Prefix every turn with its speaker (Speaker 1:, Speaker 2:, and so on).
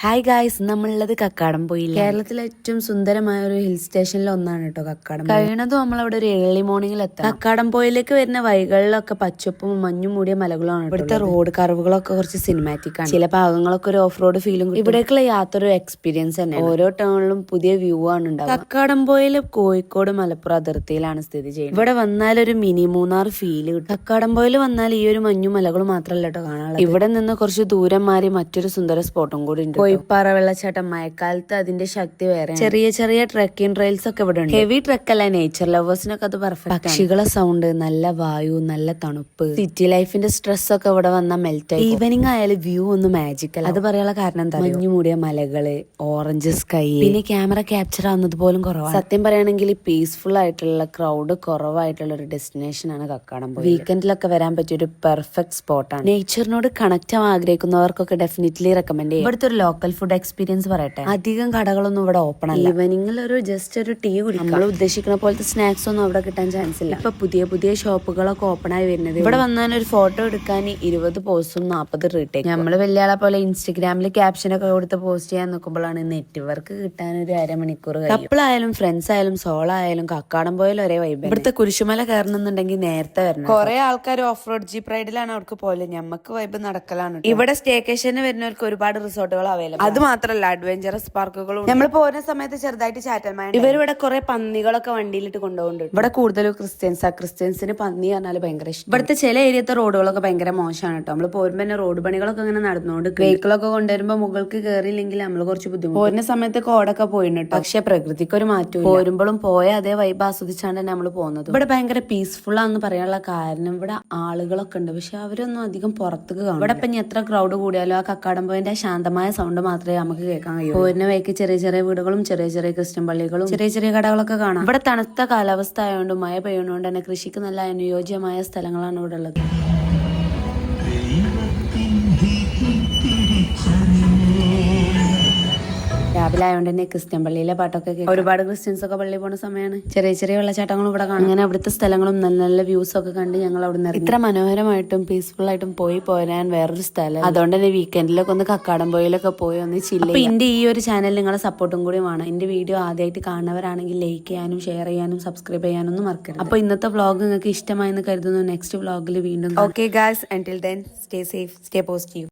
Speaker 1: Hi guys, നമ്മളുള്ളത് കക്കാടംപൊയിൽ. കേരളത്തിലെ ഏറ്റവും സുന്ദരമായ ഒരു ഹിൽ സ്റ്റേഷനിൽ ഒന്നാണ് കേട്ടോ കക്കാടം. കഴിയണതും നമ്മളവിടെ ഒരു ഏർലി മോർണിംഗിൽ എത്താം. കക്കാടംപൊയിലേക്ക് വരുന്ന വഴികളിലൊക്കെ പച്ചപ്പും മഞ്ഞും മൂടിയ മലകളാണ്. ഇവിടുത്തെ റോഡ് കർവുകളൊക്കെ കുറച്ച് സിനിമാറ്റിക് ആണ്. ചില ഭാഗങ്ങളൊക്കെ ഒരു ഓഫ് റോഡ് ഫീലും. ഇവിടേക്കുള്ള യാത്ര ഒരു എക്സ്പീരിയൻസ് തന്നെ. ഓരോ ടൗണിലും പുതിയ വ്യൂ ആണ് ഉണ്ടാവുക. കക്കാടംപൊയിൽ കോഴിക്കോട് മലപ്പുറം അതിർത്തിയിലാണ് സ്ഥിതി ചെയ്യുന്നത്. ഇവിടെ വന്നാൽ ഒരു മിനി മൂന്നാർ ഫീല് കിട്ടും. കക്കാടംപൊയിൽ വന്നാൽ ഈ ഒരു മഞ്ഞു മലകളും മാത്രമല്ല കേട്ടോ കാണാനുള്ളത്. ഇവിടെ നിന്ന് കുറച്ച് ദൂരം മാറി മറ്റൊരു സുന്ദര സ്പോട്ടും കൂടി ഉണ്ട്. കോയിപ്പാറ വെള്ളച്ചാട്ടം. മഴക്കാലത്ത് അതിന്റെ ശക്തി വേറെ. ചെറിയ ചെറിയ ട്രെക്കിംഗ് ട്രെയിൽസ് ഒക്കെ ഇവിടെ ഉണ്ട്. ഹെവി ട്രെക്ക് അല്ല, നേച്ചർ ലവേഴ്സിനൊക്കെ അത് പെർഫെക്റ്റ്. പക്ഷികളെ സൗണ്ട്, നല്ല വായു, നല്ല തണുപ്പ്, സിറ്റി ലൈഫിന്റെ സ്ട്രെസ് ഒക്കെ ഇവിടെ വന്നാൽ മെൽറ്റ് ആയി. ഈവനിങ് ആയാലും വ്യൂ ഒന്ന് മാജിക്കൽ. അത് പറയാനുള്ള കാരണം എന്താ? മഞ്ഞു മൂടിയ മലകള്, ഓറഞ്ച് സ്കൈ, പിന്നെ ക്യാമറ ക്യാപ്ചർ ആവുന്നത് പോലും കുറവാണ്. സത്യം പറയുകയാണെങ്കിൽ പീസ്ഫുൾ ആയിട്ടുള്ള, ക്രൗഡ് കുറവായിട്ടുള്ള ഒരു ഡെസ്റ്റിനേഷൻ ആണ് കക്കാടംപൊയിൽ. വീക്കെൻഡിലൊക്കെ വരാൻ പറ്റിയ ഒരു പെർഫെക്റ്റ് സ്പോട്ടാണ്. നേച്ചറിനോട് കണക്ട് ആവാൻ ആഗ്രഹിക്കുന്നവർക്കൊക്കെ ഡെഫിനറ്റ്ലി റെക്കമെൻഡ് ചെയ്യും. ഇവിടുത്തെ ഒരു ലോക്കൽ ഫുഡ് എക്സ്പീരിയൻസ് പറയട്ടെ. അധികം കടകളൊന്നും ഇവിടെ ഓപ്പൺ അല്ല. ഈവനിങ്ങിൽ ഒരു ജസ്റ്റ് ഒരു ടീ കുടിക്കാം. നമ്മൾ ഉദ്ദേശിക്കുന്ന പോലത്തെ സ്നാക്സ് ഒന്നും അവിടെ കിട്ടാൻ ചാൻസ് ഇല്ല. ഇപ്പൊ പുതിയ പുതിയ ഷോപ്പുകളൊക്കെ ഓപ്പൺ ആയി വരുന്നത്. ഇവിടെ വന്നാൽ ഒരു ഫോട്ടോ എടുക്കാൻ 20 പോസ്റ്റും 40 റീടേക്ക്. നമ്മൾ വലിയ ആളെ പോലെ ഇൻസ്റ്റഗ്രാമിൽ ക്യാപ്ഷൻ ഒക്കെ കൊടുത്ത് പോസ്റ്റ് ചെയ്യാൻ നോക്കുമ്പോഴാണ് നെറ്റ്വർക്ക് കിട്ടാൻ ഒരു അരമണിക്കൂർ. കപ്പിളായാലും ഫ്രണ്ട്സ് ആയാലും സോളോ ആയാലും കക്കാടംപൊയിൽ ഒരേ വൈബ്. ഇവിടുത്തെ കുരിശുമല കയറണമെന്നുണ്ടെങ്കിൽ നേരത്തെ വരണം. കുറെ ആൾക്കാർ ഓഫ് റോഡ് ജീപ്പ് റൈഡിലാണ് അവർക്ക് പോലെ. ഞമ്മക്ക് വൈബ് നടക്കലാണ്. ഇവിടെ സ്റ്റേക്കേഷന് വരുന്നവർക്ക് ഒരുപാട് റിസോർട്ടുകൾ അവൈലബിൾ. അത് മാത്രല്ല, അഡ്വഞ്ചറസ് പാർക്കുകളും. നമ്മൾ പോകുന്ന സമയത്ത് ചെറുതായിട്ട് ചാറ്റൽമഴ. ഇവരിവിടെ കുറെ പന്നികളൊക്കെ വണ്ടിയിലിട്ട് കൊണ്ടുപോകുന്നുണ്ട്. ഇവിടെ കൂടുതലും ക്രിസ്ത്യൻസിന് പന്നി പറഞ്ഞാൽ ഭയങ്കര ഇഷ്ടം. ഇവിടുത്തെ ചില ഏരിയത്തെ റോഡുകളൊക്കെ ഭയങ്കര മോശമാണ് കേട്ടോ. നമ്മൾ പോരുമ്പോ തന്നെ റോഡ് പണികളൊക്കെ ഇങ്ങനെ നടന്നുകൊണ്ട് വെഹിക്കിളൊക്കെ കൊണ്ടുവരുമ്പോ മുകൾക്ക് കയറിയില്ലെങ്കിൽ നമ്മൾ കുറച്ച് ബുദ്ധിമുട്ട്. പോരുന്ന സമയത്ത് കോടൊക്കെ പോയിട്ടുണ്ട്. പക്ഷെ പ്രകൃതിക്ക് ഒരു മാറ്റം. പോരുമ്പോഴും പോയ അതേ വൈബ് ആസ്വദിച്ചാണ് നമ്മൾ പോകുന്നത്. ഇവിടെ ഭയങ്കര പീസ്ഫുൾ ആണെന്ന് പറയാനുള്ള കാരണം ഇവിടെ ആളുകളൊക്കെ ഉണ്ട്. പക്ഷെ അവരൊന്നും അധികം പുറത്തേക്ക് കാണും. ഇവിടെ ഇപ്പൊ എത്ര ക്രൗഡ് കൂടിയാലും ആ കക്കാടംപൊയിന്റെ ശാന്തമായ സൗണ്ട് മാത്രമേ നമുക്ക് കേൾക്കാൻ കഴിയൂ. പോരുന്ന വഴിക്ക് ചെറിയ ചെറിയ വീടുകളും ചെറിയ ചെറിയ ക്രിസ്ത്യൻ പള്ളികളും ചെറിയ ചെറിയ കടകളൊക്കെ കാണാം. ഇവിടെ തണുത്ത കാലാവസ്ഥ ആയതുകൊണ്ട് മഴ പെയ്യുന്നതുകൊണ്ട് തന്നെ കൃഷിക്ക് നല്ല അനുയോജ്യമായ സ്ഥലങ്ങളാണ് ഇവിടെ ഉള്ളത്. രാവിലെ ആയതുകൊണ്ട് തന്നെ ക്രിസ്ത്യൻ പള്ളിയിലെ പാട്ടൊക്കെ ഒരുപാട് ക്രിസ്ത്യൻസ് ഒക്കെ പള്ളിയിൽ പോകുന്ന സമയമാണ്. ചെറിയ ചെറിയ വെള്ളച്ചാട്ടങ്ങളും ഇവിടെ കാണും. അങ്ങനെ അവിടുത്തെ സ്ഥലങ്ങളും നല്ല നല്ല വ്യൂസ് ഒക്കെ കണ്ട് ഞങ്ങൾ അവിടെ നിന്ന് ഇത്ര മനോഹരമായിട്ടും പീസ്ഫുൾ ആയിട്ടും പോരാൻ വേറൊരു സ്ഥലം. അതുകൊണ്ട് തന്നെ വീക്കെൻഡിലൊക്കെ ഒന്ന് കക്കാടംപൊയിലൊക്കെ പോയി ഒന്ന് ചില്ല. അപ്പൊ എന്റെ ഈ ഒരു ചാനൽ നിങ്ങളെ സപ്പോർട്ടും കൂടി വേണം. എന്റെ വീഡിയോ ആദ്യമായിട്ട് കാണുന്നവരാണെങ്കിൽ ലൈക്ക് ചെയ്യാനും ഷെയർ ചെയ്യാനും സബ്സ്ക്രൈബ് ചെയ്യാനും ഒന്നും മറക്കരുത്. അപ്പൊ ഇന്നത്തെ വ്ളോഗ് നിങ്ങൾക്ക് ഇഷ്ടമായെന്ന് കരുതുന്നു. നെക്സ്റ്റ് വ്ളോഗിൽ വീണ്ടും. Okay guys, until then stay safe, stay positive.